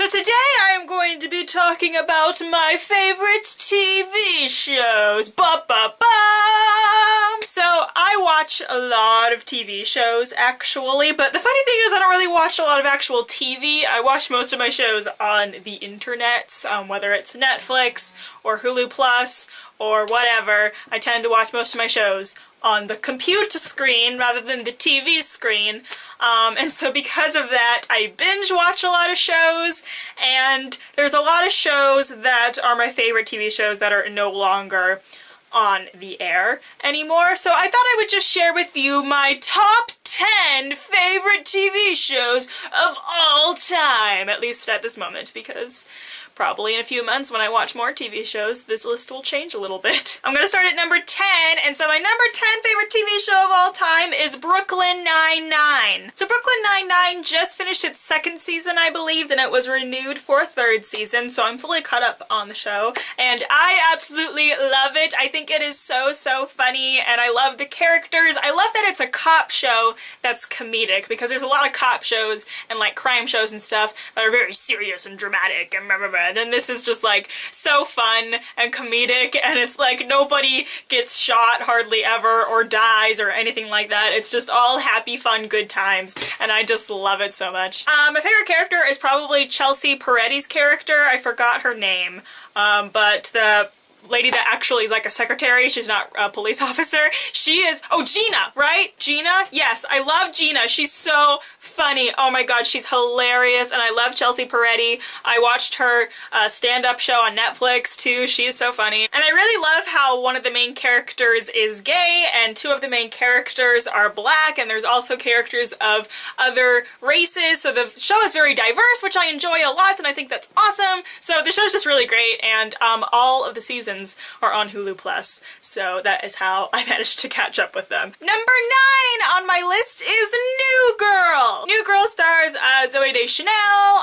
So today I am going to be talking about my favorite TV shows. Ba-ba-ba! So I watch a lot of TV shows actually, but the funny thing is I don't really watch a lot of actual TV. I watch most of my shows on the internet, whether it's Netflix or Hulu Plus or whatever. I tend to watch most of my shows on the computer screen rather than the TV screen. And so because of that, I binge watch a lot of shows, and there's a lot of shows that are my favorite TV shows that are no longer on the air anymore. So I thought I would just share with you my top 10 favorite TV shows of all time, at least at this moment, because probably in a few months when I watch more TV shows, this list will change a little bit. I'm gonna start at number 10, and so my number 10 favorite TV show of all time is Brooklyn Nine-Nine. So Brooklyn Nine-Nine just finished its second season, I believe, and it was renewed for a third season, so I'm fully caught up on the show, and I absolutely love it. I think it is so funny, and I love the characters. I love that it's a cop show that's comedic, because there's a lot of cop shows and like crime shows and stuff that are very serious and dramatic and blah blah blah. And then this is just like so fun and comedic, and it's like nobody gets shot hardly ever or dies or anything like that. It's just all happy, fun, good times, and I just love it so much. My favorite character is probably Chelsea Peretti's character. I forgot her name, but the lady that actually is like a secretary, she's not a police officer. She is, oh, Gina, right? Gina? Yes, I love Gina. She's so funny. Oh my god, she's hilarious, and I love Chelsea Peretti. I watched her stand-up show on Netflix too. She is so funny. And I really love how one of the main characters is gay, and two of the main characters are black, and there's also characters of other races, so the show is very diverse, which I enjoy a lot, and I think that's awesome. So the show's just really great, and all of the seasons are on Hulu Plus, so that is how I managed to catch up with them. Number 9 on my list is New Girl! New Girl stars Zooey Deschanel,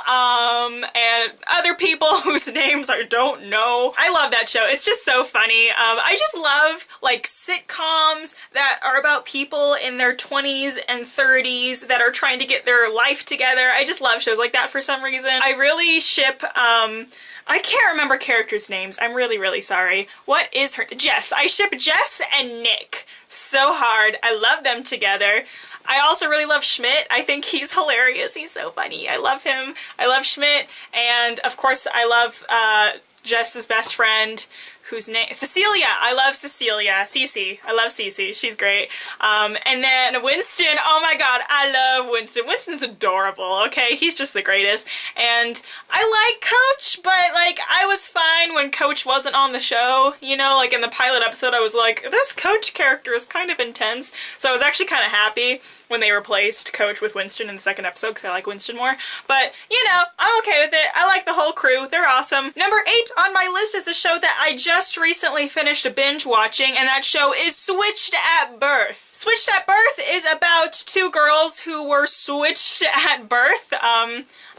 and other people whose names I don't know. I love that show. It's just so funny. I just love like sitcoms that are about people in their 20s and 30s that are trying to get their life together. I just love shows like that for some reason. I really ship, I can't remember characters' names. I'm really sorry. What is her? Jess. I ship Jess and Nick so hard. I love them together. I also really love Schmidt. I think he's hilarious. He's so funny. I love him. I love Schmidt. And of course I love Jess's best friend, whose name, Cecilia. I love Cecilia. Cece. I love Cece. She's great. And then Winston. Oh my god, I love Winston. Winston's adorable, okay? He's just the greatest. And I like Coach, but like I was fine when Coach wasn't on the show. You know, like in the pilot episode I was like, this Coach character is kind of intense. So I was actually kind of happy when they replaced Coach with Winston in the second episode, because I like Winston more. But, you know, I'm okay with it. I like the whole crew. They're awesome. Number 8 on my list is a show that I just recently finished binge watching, and that show is Switched at Birth. Switched at Birth is about two girls who were switched at birth.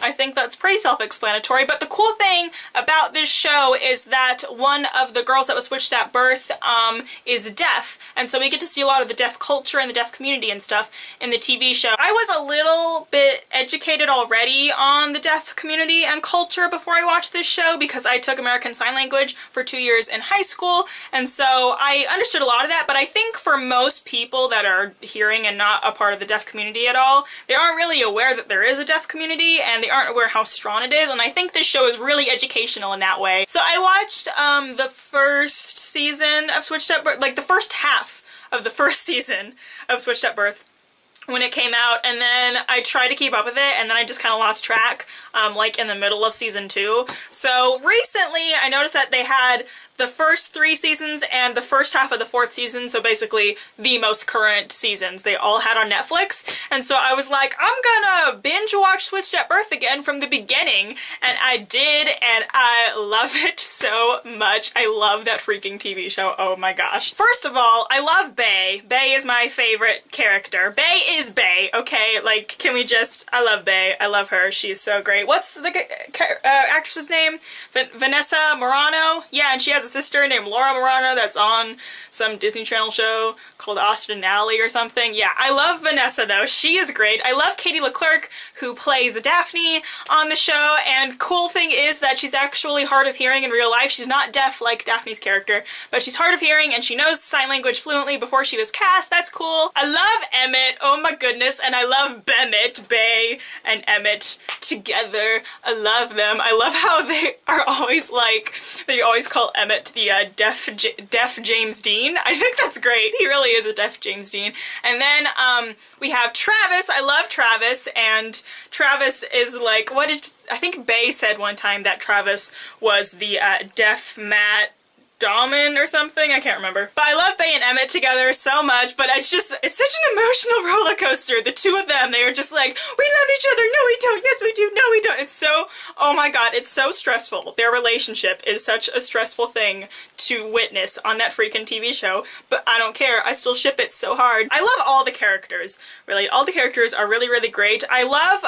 I think that's pretty self-explanatory, but the cool thing about this show is that one of the girls that was switched at birth is deaf, and so we get to see a lot of the deaf culture and the deaf community and stuff in the TV show. I was a little bit educated already on the deaf community and culture before I watched this show, because I took American Sign Language for 2 years in high school, and so I understood a lot of that, but I think for most people that are hearing and not a part of the deaf community at all, they aren't really aware that there is a deaf community, and they aren't aware how strong it is, and I think this show is really educational in that way. So I watched the first season of Switched at Birth, like the first half of the first season of Switched at Birth when it came out, and then I tried to keep up with it, and then I just kind of lost track, like in the middle of season 2. So recently I noticed that they had the first 3 seasons and the first half of the 4th season, so basically the most current seasons, they all had on Netflix, and so I was like, I'm gonna binge watch Switched at Birth again from the beginning, and I did, and I love it so much. I love that freaking TV show, oh my gosh. First of all, I love Bay. Bay is my favorite character. Bay is Bae, okay? Like, can we just, I love Bae. I love her. She's so great. What's the actress's name? Vanessa Morano? Yeah, and she has a sister named Laura Morano that's on some Disney Channel show called Austin Alley or something. Yeah, I love Vanessa though. She is great. I love Katie Leclerc, who plays Daphne on the show, and cool thing is that she's actually hard of hearing in real life. She's not deaf like Daphne's character, but she's hard of hearing and she knows sign language fluently before she was cast. That's cool. I love Emmett. Oh my goodness. And I love Bemmett, Bae and Emmett together. I love them. I love how they are always like, they always call Emmett the deaf James Dean. I think that's great. He really is a deaf James Dean. And then we have Travis. I love Travis, and Travis is like, what did, I think Bae said one time that Travis was the deaf Matt Dahlman or something, I can't remember. But I love Bae and Emmett together so much, but it's such an emotional roller coaster. The two of them, they are just like, we love each other, no we don't, yes we do, no we don't. It's so, oh my god, it's so stressful. Their relationship is such a stressful thing to witness on that freaking TV show, but I don't care, I still ship it so hard. I love all the characters, really. All the characters are really, really great. I love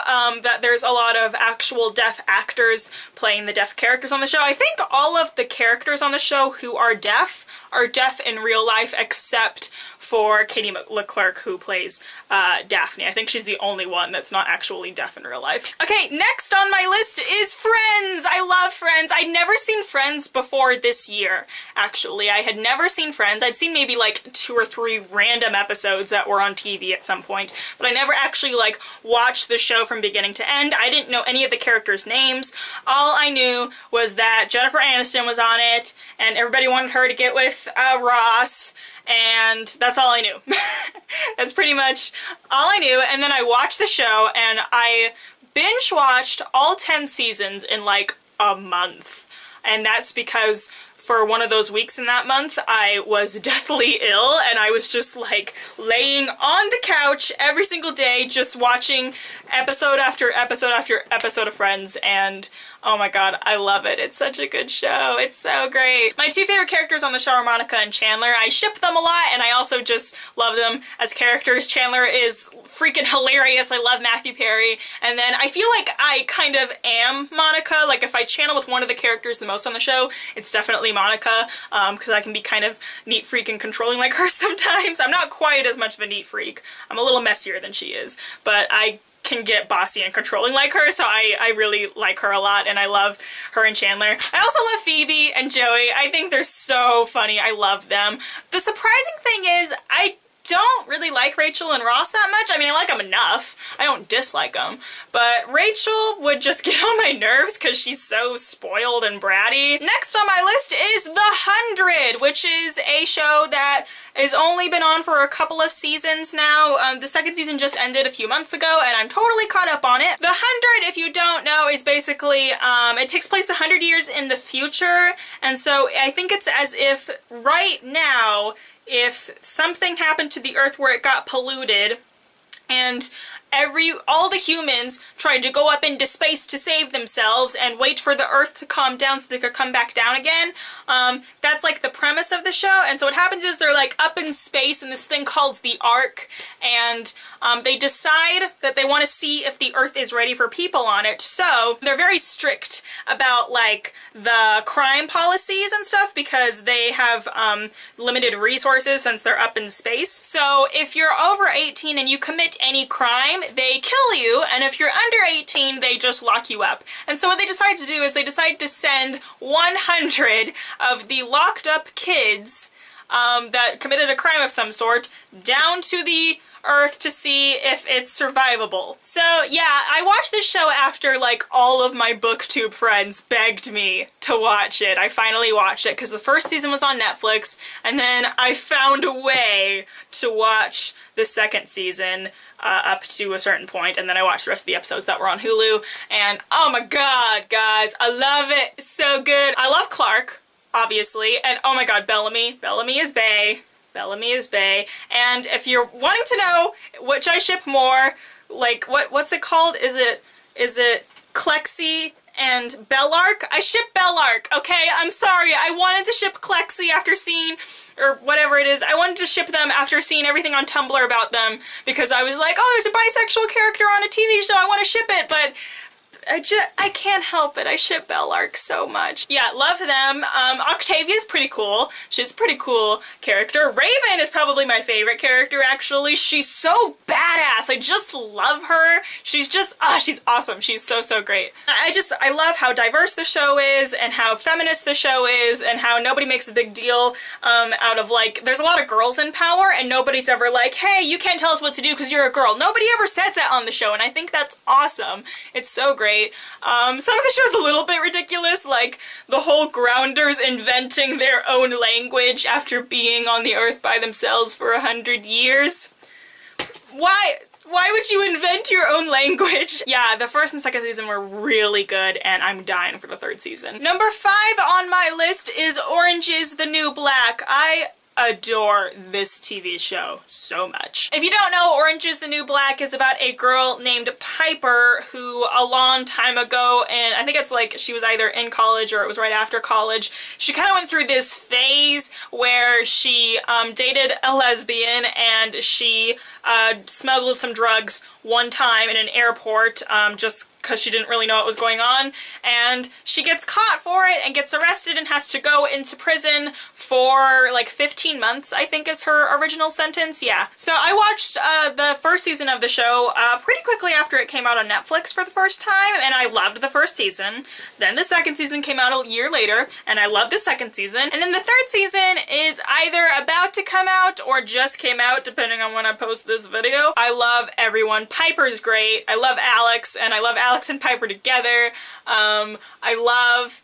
that there's a lot of actual deaf actors playing the deaf characters on the show. I think all of the characters on the show who are deaf in real life, except for Katie Leclerc, who plays Daphne. I think she's the only one that's not actually deaf in real life. Okay, next on my list is Friends. I love Friends. I'd never seen Friends before this year, actually. I had never seen Friends. I'd seen maybe like 2 or 3 random episodes that were on TV at some point, but I never actually like watched the show from beginning to end. I didn't know any of the characters' names. All I knew was that Jennifer Aniston was on it, and everybody wanted her to get with Ross, and that's all I knew. That's pretty much all I knew. And then I watched the show, and I binge watched all 10 seasons in like a month. And that's because for one of those weeks in that month, I was deathly ill, and I was just like laying on the couch every single day just watching episode after episode after episode of Friends, and oh my god, I love it. It's such a good show. It's so great. My 2 favorite characters on the show are Monica and Chandler. I ship them a lot, and I also just love them as characters. Chandler is freaking hilarious. I love Matthew Perry. And then I feel like I kind of am Monica. Like if I channel with one of the characters the most on the show, it's definitely Monica, because I can be kind of neat freak and controlling like her sometimes. I'm not quite as much of a neat freak. I'm a little messier than she is, but I can get bossy and controlling like her, so I really like her a lot, and I love her and Chandler. I also love Phoebe and Joey. I think they're so funny. I love them. The surprising thing is, I don't really like Rachel and Ross that much. I mean, I like them enough. I don't dislike them. But Rachel would just get on my nerves because she's so spoiled and bratty. Next on my list is The 100, which is a show that has only been on for a couple of seasons now. The 2nd season just ended a few months ago, and I'm totally caught up on it. The 100, if you don't know, is basically, it takes place 100 years in the future, and so I think it's as if right now, if something happened to the Earth where it got polluted, and all the humans tried to go up into space to save themselves and wait for the Earth to calm down so they could come back down again. That's like the premise of the show. And so what happens is they're like up in space in this thing called the Ark, and they decide that they want to see if the Earth is ready for people on it. So they're very strict about like the crime policies and stuff because they have limited resources since they're up in space. So if you're over 18 and you commit any crime, they kill you, and if you're under 18, they just lock you up. And so what they decide to do is they decide to send 100 of the locked up kids that committed a crime of some sort down to the Earth to see if it's survivable. So yeah, I watched this show after like all of my booktube friends begged me to watch it. I finally watched it because the 1st season was on Netflix, and then I found a way to watch the 2nd season up to a certain point, and then I watched the rest of the episodes that were on Hulu, and oh my god, guys, I love it. It's so good. I love Clark, obviously, and oh my god, Bellamy. Bellamy is Bae. Bellamy is Bae. And if you're wanting to know which I ship more, like what's it called? Is it Clexy and Bellark. I ship Bellark, okay? I'm sorry. I wanted to ship Clexi after seeing, or whatever it is. I wanted to ship them after seeing everything on Tumblr about them because I was like, oh, there's a bisexual character on a TV show. I want to ship it, but I can't help it. I ship Bellark so much. Yeah, love them. Octavia's pretty cool. She's a pretty cool character. Raven is probably my favorite character, actually. She's so badass. I just love her. She's just, she's awesome. She's so, so great. I love how diverse the show is and how feminist the show is and how nobody makes a big deal out of, like, there's a lot of girls in power and nobody's ever like, hey, you can't tell us what to do because you're a girl. Nobody ever says that on the show, and I think that's awesome. It's so great. Some of the show's a little bit ridiculous, like the whole Grounders inventing their own language after being on the Earth by themselves for 100 years. Why would you invent your own language? Yeah, the first and second season were really good, and I'm dying for the third season. Number 5 on my list is Orange is the New Black. I adore this TV show so much. If you don't know, Orange is the New Black is about a girl named Piper who a long time ago, and I think it's like she was either in college or it was right after college, she kind of went through this phase where she dated a lesbian and she smuggled some drugs one time in an airport just because she didn't really know what was going on, and she gets caught for it and gets arrested and has to go into prison for like 15 months, I think is her original sentence. Yeah. So I watched the first season of the show pretty quickly after it came out on Netflix for the first time, and I loved the first season. Then the second season came out a year later, and I loved the second season. And then the third season is either about to come out or just came out, depending on when I post this video. I love everyone. Piper's great. I love Alex, and I love Alex and Piper together. I love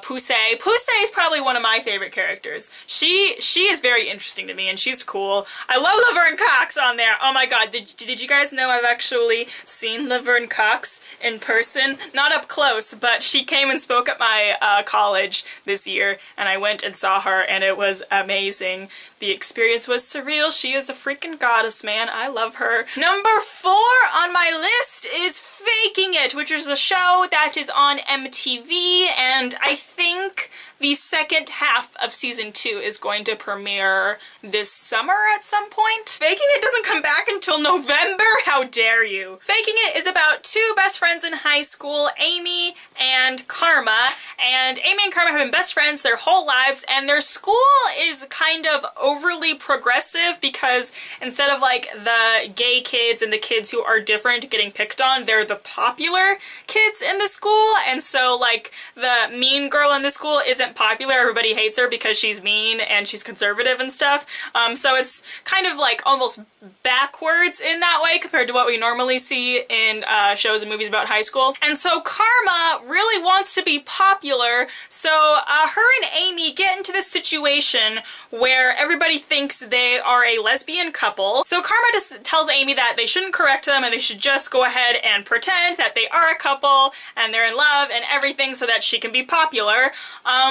Poussey. Poussey is probably one of my favorite characters. She is very interesting to me and she's cool. I love Laverne Cox on there. Oh my god, did you guys know I've actually seen Laverne Cox in person? Not up close, but she came and spoke at my college this year and I went and saw her and it was amazing. The experience was surreal. She is a freaking goddess, man. I love her. Number 4 on my list is Faking It, which is a show that is on MTV, and I think the second half of season 2 is going to premiere this summer at some point. Faking It doesn't come back until November? How dare you? Faking It is about 2 best friends in high school, Amy and Karma, and Amy and Karma have been best friends their whole lives, and their school is kind of overly progressive because instead of like the gay kids and the kids who are different getting picked on, they're the popular kids in the school, and so like the mean girl in the school isn't popular. Everybody hates her because she's mean and she's conservative and stuff. So it's kind of like almost backwards in that way compared to what we normally see in shows and movies about high school. And so Karma really wants to be popular, so her and Amy get into this situation where everybody thinks they are a lesbian couple. So Karma just tells Amy that they shouldn't correct them and they should just go ahead and pretend that they are a couple and they're in love and everything so that she can be popular.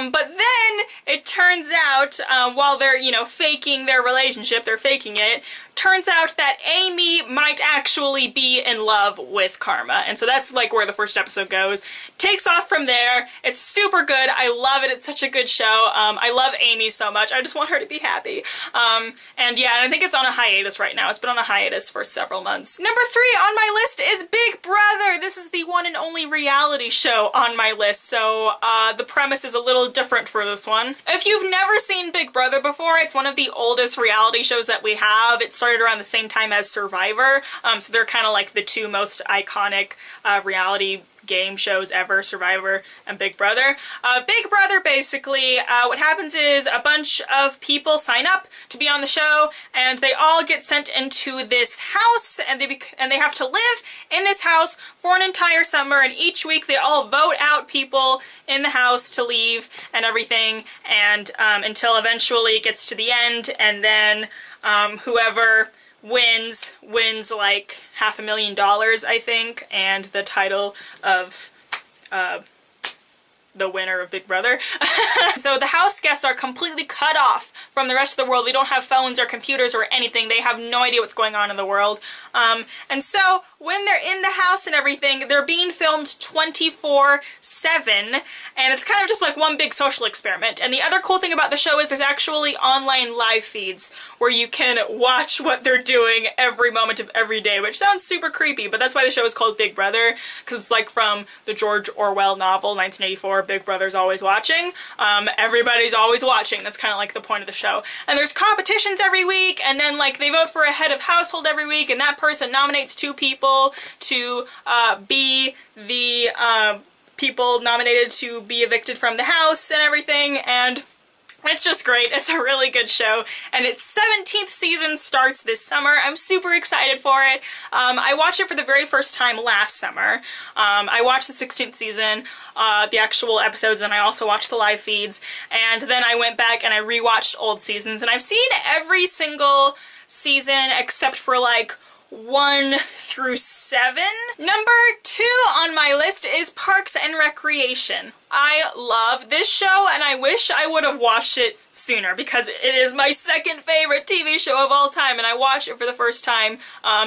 But then it turns out, while they're, you know, faking their relationship, they're faking it, turns out that Amy might actually be in love with Karma. And so that's like where the first episode goes. Takes off from there. It's super good. I love it. It's such a good show. I love Amy so much. I just want her to be happy. And yeah, I think it's on a hiatus right now. It's been on a hiatus for several months. Number 3 on my list is Big Brother. This is the one and only reality show on my list, so the premise is a little different for this one. If you've never seen Big Brother before, it's one of the oldest reality shows that we have. It started around the same time as Survivor, so they're kind of like the 2 most iconic reality game shows ever, Survivor and Big Brother. Big Brother, basically, what happens is a bunch of people sign up to be on the show, and they all get sent into this house, and they have to live in this house for an entire summer, and each week they all vote out people in the house to leave and everything, and until eventually it gets to the end, and then whoever wins like $500,000, I think, and the title of the winner of Big Brother. So the house guests are completely cut off from the rest of the world. They don't have phones or computers or anything. They have no idea what's going on in the world. And so when they're in the house and everything, they're being filmed 24/7, and it's kind of just like one big social experiment. And the other cool thing about the show is there's actually online live feeds where you can watch what they're doing every moment of every day, which sounds super creepy, but that's why the show is called Big Brother, because it's like from the George Orwell novel, 1984, Big Brother's always watching. Everybody's always watching. That's kind of like the point of the show. And there's competitions every week, and then like they vote for a head of household every week, and that person nominates 2 people to be the people nominated to be evicted from the house and everything, and it's just great. It's a really good show, and its 17th season starts this summer. I'm super excited for it. I watched it for the very first time last summer. I watched the 16th season, the actual episodes, and I also watched the live feeds, and then I went back and I rewatched old seasons, and I've seen every single season except for like 1 through 7. Number 2 on my list is Parks and Recreation. I love this show, and I wish I would have watched it sooner because it is my second favorite TV show of all time, and I watched it for the first time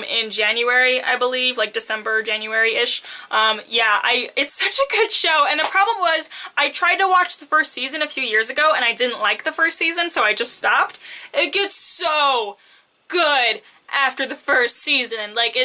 in January, I believe, like December, January-ish. Yeah, it's such a good show, and the problem was I tried to watch the first season a few years ago, and I didn't like the first season, so I just stopped. It gets so good after the first season. Like,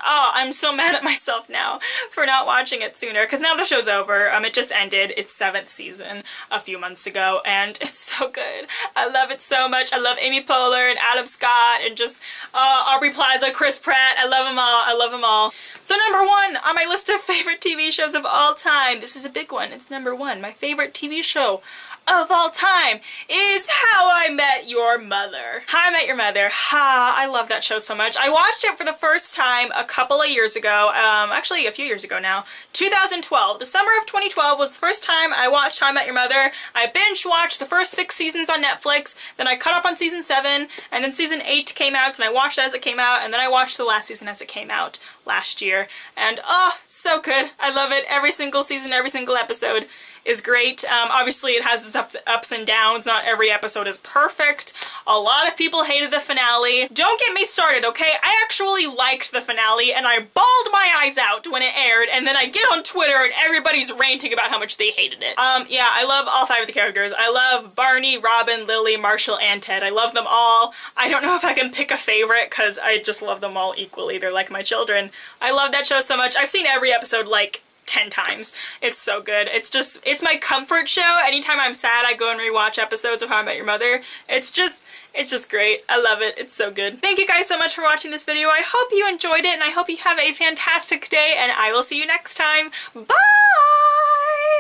I'm so mad at myself now for not watching it sooner, because now the show's over. It just ended its 7th season a few months ago, and it's so good. I love it so much. I love Amy Poehler and Adam Scott and just Aubrey Plaza, Chris Pratt. I love them all. I love them all. So number 1 on my list of favorite TV shows of all time, this is a big one. It's number 1. My favorite TV show of all time is How I Met Your Mother. How I Met Your Mother. I love that show so much. I watched it for the first time a couple of years ago, actually a few years ago now, 2012. The summer of 2012 was the first time I watched How I Met Your Mother. I binge watched the first 6 seasons on Netflix, then I caught up on season 7, and then season 8 came out, and I watched it as it came out, and then I watched the last season as it came out last year. And so good. I love it. Every single season, every single episode is great. Obviously it has its ups and downs. Not every episode is perfect. A lot of people hated the finale. Don't get me started, okay? I actually liked the finale, and I bawled my eyes out when it aired, and then I get on Twitter and everybody's ranting about how much they hated it. Yeah, I love all 5 of the characters. I love Barney, Robin, Lily, Marshall, and Ted. I love them all. I don't know if I can pick a favorite because I just love them all equally. They're like my children. I love that show so much. I've seen every episode like 10 times. It's so good. It's my comfort show. Anytime I'm sad, I go and rewatch episodes of How I Met Your Mother. It's just great. I love it. It's so good. Thank you guys so much for watching this video. I hope you enjoyed it, and I hope you have a fantastic day, and I will see you next time. Bye!